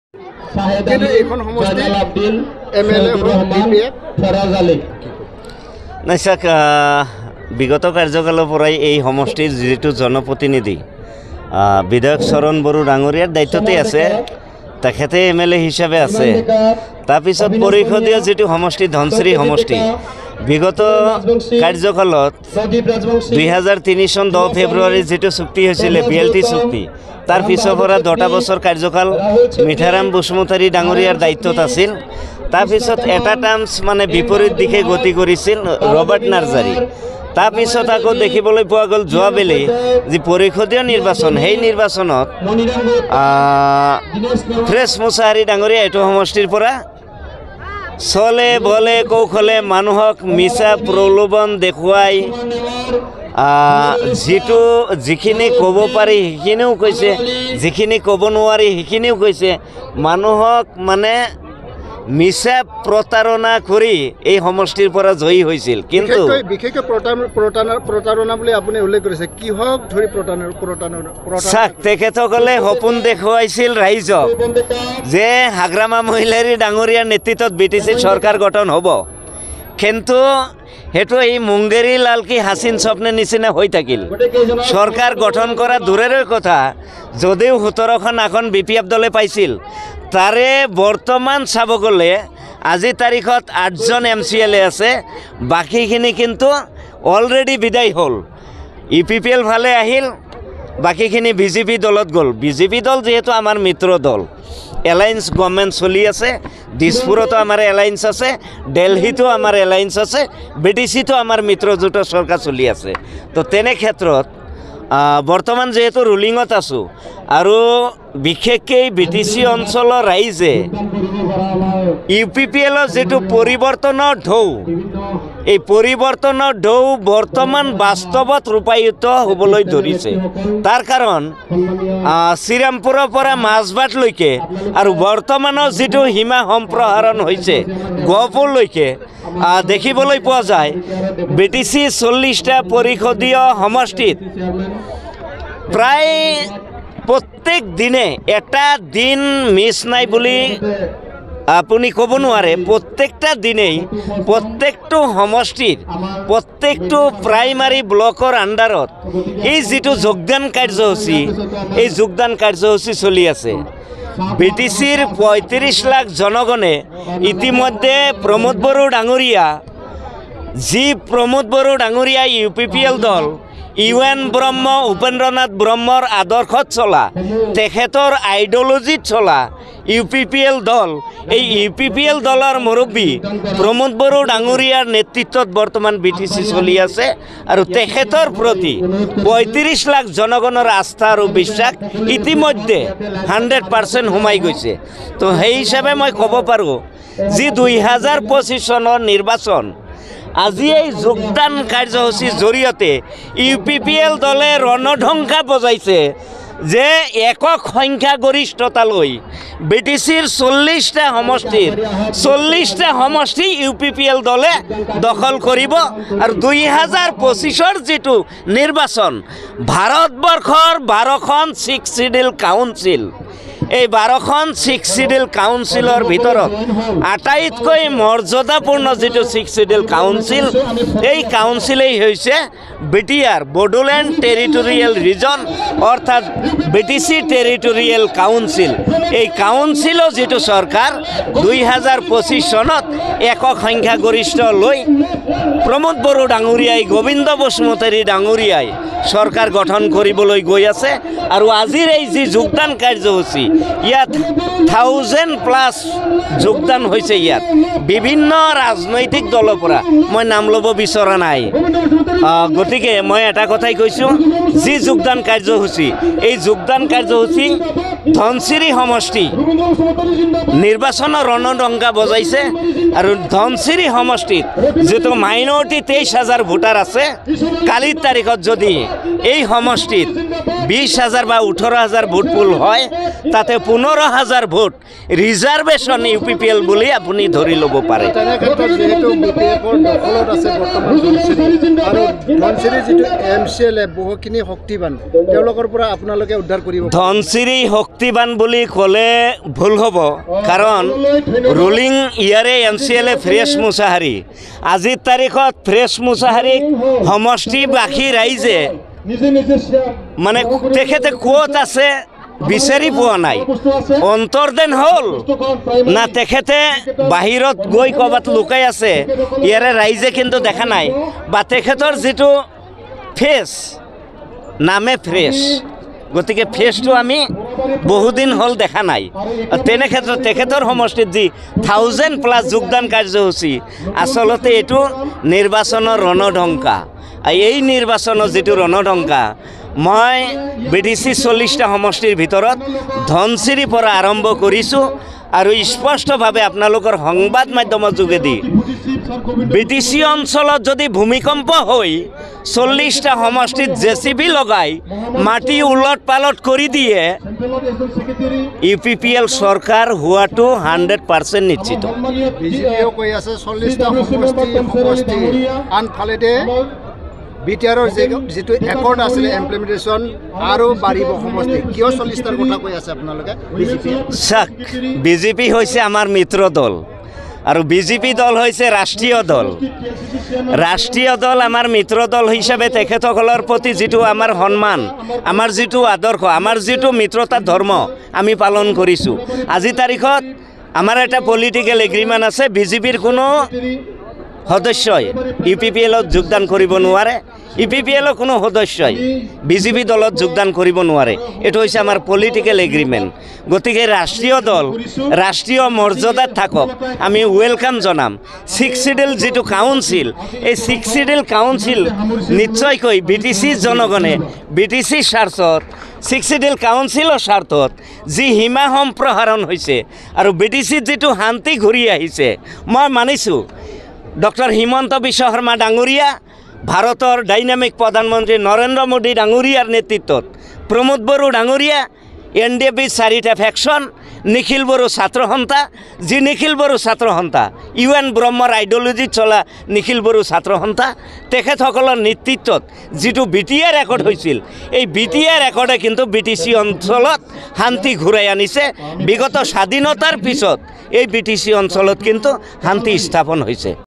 কিন্তু এইখন সমষ্টি MLA নাইচাক বিগত কাৰ্যকালৰ পৰাই এই সমষ্টিৰ যিটো জনপ্ৰতিনিধি বিধায়ক চৰণ বড়ো ডাঙৰীয়াৰ দায়িত্বতে আছে, তেখেতে MLA হিচাপে আছে। তাৰপিছত পৰিষদীয় যিটো সমষ্টি ধনশ্ৰী সমষ্টি বিগত কাৰ্যকালত 2003 চন 10 ফেব্ৰুৱাৰী যিটো চুক্তি হৈছিলে BLT চুক্তি, তাৰ পিছৰ পৰা 10টা বছৰ কাৰ্যকাল মিঠাৰাম বসুমতাৰী ডাঙৰীয়াৰ দায়িত্বত আছিল। তাৰপিছত এটা টাৰ্মছ মানে বিপৰীত দিশে গতি কৰিছিল ৰবাৰ্ট নাৰ্জাৰী। তাৰপিছত আকৌ দেখিবলৈ পোৱা গ'ল যোৱাবেলি যি পৰিষদীয় নিৰ্বাচন, সেই নিৰ্বাচনত ফ্ৰেছ মুছাহাৰী ডাঙৰীয়া এইটো সমষ্টিৰ পৰা চলে বলে কৌশলে মানুহক মিছা প্ৰলোভন দেখুৱাই যিখিনি ক'ব পাৰি সেইখিনিও কৈছে, যিখিনি ক'ব নোৱাৰি সেইখিনিও কৈছে। মানুহক মানে মিছা প্ৰতাৰণা কৰি এই সমষ্টিৰ পৰা জয়ী হৈছিল। কিন্তু বিশেষকৈ প্ৰতাৰণা বুলি আপুনি উল্লেখ কৰিছে, কিহক ধৰি চাওক, তেখেতসকলে সপোন দেখুৱাইছিল ৰাইজক যে হাগ্ৰামা মহিলাৰী ডাঙৰীয়াৰ নেতৃত্বত BTC চৰকাৰ গঠন হ'ব। কিন্তু সেইটো এই মুংগেৰী লাল কি হাসিন স্বপ্নেৰ নিচিনা হৈ থাকিল। চৰকাৰ গঠন কৰা দূৰৰে কথা, যদিও 17খন আসন BPF দলে পাইছিল, তাৰে বৰ্তমান চাব গ'লে আজি তাৰিখত 8জন MCLA আছে, বাকীখিনি কিন্তু অলৰেডি বিদায় হ'ল। UPPL ফালে আহিল, বাকীখিনি BJP দলত গ'ল। BJP দল যিহেতু আমাৰ মিত্ৰ দল, এলায়েন্স গভৰ্ণমেণ্ট চলি আছে, দিছপুৰতো আমাৰ এলায়েন্স আছে, দিল্লীতো আমাৰ এলায়েন্স আছে, BTCতো আমাৰ মিত্ৰজোঁট চৰকাৰ চলি আছে। তো তেনে ক্ষেত্ৰত বৰ্তমান যেহেতু ৰুলিঙত আছোঁ আৰু বিশেষকৈ BTC অঞ্চলৰ ৰাইজে UPPLৰ যিটো পৰিৱৰ্তনৰ ঢৌ, এই পৰিৱৰ্তনৰ ঢৌ বৰ্তমান বাস্তৱত ৰূপায়িত হ'বলৈ ধৰিছে। তাৰ কাৰণ শ্ৰীৰামপুৰৰ পৰা মাজবাটলৈকে আৰু বৰ্তমানৰ যিটো সীমা সম্প্ৰসাৰণ হৈছে গহপুৰলৈকে দেখিবলৈ পোৱা যায়। BTC 40টা পৰিষদীয় সমষ্টিত প্ৰায় প্ৰত্যেক দিনে এটা দিন মিছ নাই বুলি আপুনি ক'ব নোৱাৰে। প্ৰত্যেকটা দিনেই প্ৰত্যেকটো সমষ্টিৰ প্ৰত্যেকটো প্ৰাইমাৰী ব্লকৰ আণ্ডাৰত এই যিটো যোগদান কাৰ্যসূচী, এই যোগদান কাৰ্যসূচী চলি আছে। BTCৰ 35 লাখ জনগণে ইতিমধ্যে প্ৰমোদ বড়ো ডাঙৰীয়া, যি প্ৰমোদ বড়ো ডাঙৰীয়া UPPL দল UN ব্ৰহ্ম উপেন্দ্ৰনাথ ব্ৰহ্মৰ আদৰ্শত চলা, তেখেতৰ আইডিঅলজিত চলা UPPL দল, এই UPPL দলৰ মুৰব্বী প্ৰমোদ বড়ো ডাঙৰীয়াৰ নেতৃত্বত বৰ্তমান BTC চলি আছে আৰু তেখেতৰ প্ৰতি 35 লাখ জনগণৰ আস্থা আৰু বিশ্বাস ইতিমধ্যে 100% সোমাই গৈছে। তো সেই হিচাপে মই ক'ব পাৰোঁ যি 2025 চনৰ নিৰ্বাচন, আজি এই যোগদান কাৰ্যসূচীৰ জৰিয়তে UPPL দলে ৰণঢংকা বজাইছে যে একক সংখ্যাগৰিষ্ঠতালৈ BTCৰ 40টা সমষ্টিৰ 40টা সমষ্টি UPPL দলে দখল কৰিব। আৰু 2025ৰ যিটো নিৰ্বাচন, ভাৰতবৰ্ষৰ 12খন 6 শিডিউল কাউন্সিল, এই 12খন 6 শিডিউল কাউন্সিলৰ ভিতৰত আটাইতকৈ মৰ্যাদাপূৰ্ণ যিটো 6 শিডিউল কাউন্সিল, এই কাউন্সিলেই হৈছে BTR বড়োলেণ্ড টেৰিটৰিয়েল ৰিজন, অৰ্থাৎ BTC টেৰিটৰিয়েল কাউন্সিল। এই কাউন্সিলৰ যিটো চৰকাৰ 2025 চনত একক সংখ্যাগৰিষ্ঠ লৈ প্ৰমোদ বড়ো ডাঙৰীয়াই, গোবিন্দ বসুমতাৰী ডাঙৰীয়াই চৰকাৰ গঠন কৰিবলৈ গৈ আছে। আৰু আজিৰ এই যি যোগদান কাৰ্যসূচী, ইয়াত 1000+ যোগদান হৈছে। ইয়াত বিভিন্ন ৰাজনৈতিক দলৰ পৰা, মই নাম ল'ব বিচৰা নাই, গতিকে মই এটা কথাই কৈছোঁ, যি যোগদান কাৰ্যসূচী, এই যোগদান কাৰ্যসূচী ধনশিৰি সমষ্টি নিৰ্বাচনৰ ৰণডংকা বজাইছে। আৰু ধনশিৰি সমষ্টিত যিটো মাইনৰিটি 23,000 ভোটাৰ আছে, কালিৰ তাৰিখত যদি এই সমষ্টিত 20,000 বা 18,000 ভোট পুল হয় তাতে 15,000 ভোট ৰিজাৰ্ভেশ্যন UPPL বুলি আপুনি ধৰি ল'ব পাৰে। তেনে ক্ষেত্ৰত যিহেতু BPFৰ দখলত আছে বৰ্তমান ধনচিৰি আৰু ধনচিৰিৰ যিটো MCLA বহুখিনি শক্তিবান, তেওঁলোকৰ পৰা আপোনালোকে উদ্ধাৰ কৰিব। ধনচিৰি শক্তিবান বুলি ক'লে ভুল হ'ব, কাৰণ ৰুলিং ইয়াৰে MCLA ফ্ৰেছ মুছাহাৰী। আজিৰ তাৰিখত ফ্ৰেছ মুছাহাৰীক সমষ্টিবাসী ৰাইজে মানে তেখেতে ক'ত আছে বিচাৰি পোৱা নাই। অন্তৰ্দেন হ'ল না তেখেতে বাহিৰত গৈ ক'ৰবাত লুকাই আছে, ইয়াৰে ৰাইজে কিন্তু দেখা নাই, বা তেখেতৰ যিটো ফেচ নামে ফ্ৰেছ, গতিকে ফেচটো আমি বহুদিন হ'ল দেখা নাই। তেনে ক্ষেত্ৰত তেখেতৰ সমষ্টিত যি 1000+ যোগদান কাৰ্যসূচী, আচলতে এইটো নিৰ্বাচনৰ ৰণঢংকা। এই নিৰ্বাচনৰ যিটো ৰণঢংকা, মই BDC 40টা সমষ্টিৰ ভিতৰত ধনচিৰিৰ পৰা আৰম্ভ কৰিছোঁ আৰু স্পষ্টভাৱে আপোনালোকৰ সংবাদ মাধ্যমৰ যোগেদি BDC অঞ্চলত যদি ভূমিকম্প হৈ 40টা সমষ্টিত JCB লগাই মাটি উলট পালট কৰি দিয়ে, UPPL চৰকাৰ হোৱাটো 100% নিশ্চিত। বিজেপিয়েও কৈ আছে 40টা সমষ্টি, আনফালেদি BTRৰ যিটো একৰ্ড আছিলে ইমপ্লিমেণ্টেশ্যন আৰু বাঢ়িব সমষ্টি, কিয় 40টাৰ কথা কৈ আছে আপোনালোকে? চাওক, BJP হৈছে আমাৰ মিত্ৰ দল আৰু BJP দল হৈছে ৰাষ্ট্ৰীয় দল। ৰাষ্ট্ৰীয় দল আমাৰ মিত্ৰ দল হিচাপে তেখেতসকলৰ প্ৰতি যিটো আমাৰ সন্মান, আমাৰ যিটো আদৰ্শ, আমাৰ যিটো মিত্ৰতা ধৰ্ম আমি পালন কৰিছোঁ। আজিৰ তাৰিখত আমাৰ এটা পলিটিকেল এগ্ৰিমেণ্ট আছে, BJPৰ কোনো সদস্যই UPPLত যোগদান কৰিব নোৱাৰে, UPPLৰ কোনো সদস্যই BJP দলত যোগদান কৰিব নোৱাৰে। এইটো হৈছে আমাৰ পলিটিকেল এগ্ৰিমেণ্ট। গতিকে ৰাষ্ট্ৰীয় দল ৰাষ্ট্ৰীয় মৰ্যাদাত থাকক, আমি ৱেলকাম জনাম। 6 চিডিউল যিটো কাউন্সিল, এই 6 চিডিউল কাউন্সিল নিশ্চয়কৈ BTC জনগণে BTC স্বাৰ্থত, 6 চিডিউল কাউন্সিলৰ স্বাৰ্থত যি সীমা সম্প্ৰসাৰণ হৈছে আৰু BTCত যিটো শান্তি ঘূৰি আহিছে, মই মানিছোঁ ডক্টৰ হিমন্ত বিশ্ব শৰ্মা ডাঙৰীয়া, ভাৰতৰ ডাইনামিক প্ৰধানমন্ত্ৰী নৰেন্দ্ৰ মোদী ডাঙৰীয়াৰ নেতৃত্বত প্ৰমোদ বড়ো ডাঙৰীয়া, NDP 4টা ফেকশ্যন, নিখিল বড়ো ছাত্ৰ সন্থা, যি নিখিল বড়ো ছাত্ৰ সন্থা UN ব্ৰহ্মৰ আইডিঅলজিত চলা নিখিল বড়ো ছাত্ৰ সন্থা, তেখেতসকলৰ নেতৃত্বত যিটো BTR ৰেকৰ্ড হৈছিল, এই BTR ৰেকৰ্ডে কিন্তু BTC অঞ্চলত শান্তি ঘূৰাই আনিছে। বিগত স্বাধীনতাৰ পিছত এই BTC অঞ্চলত কিন্তু শান্তি স্থাপন হৈছে।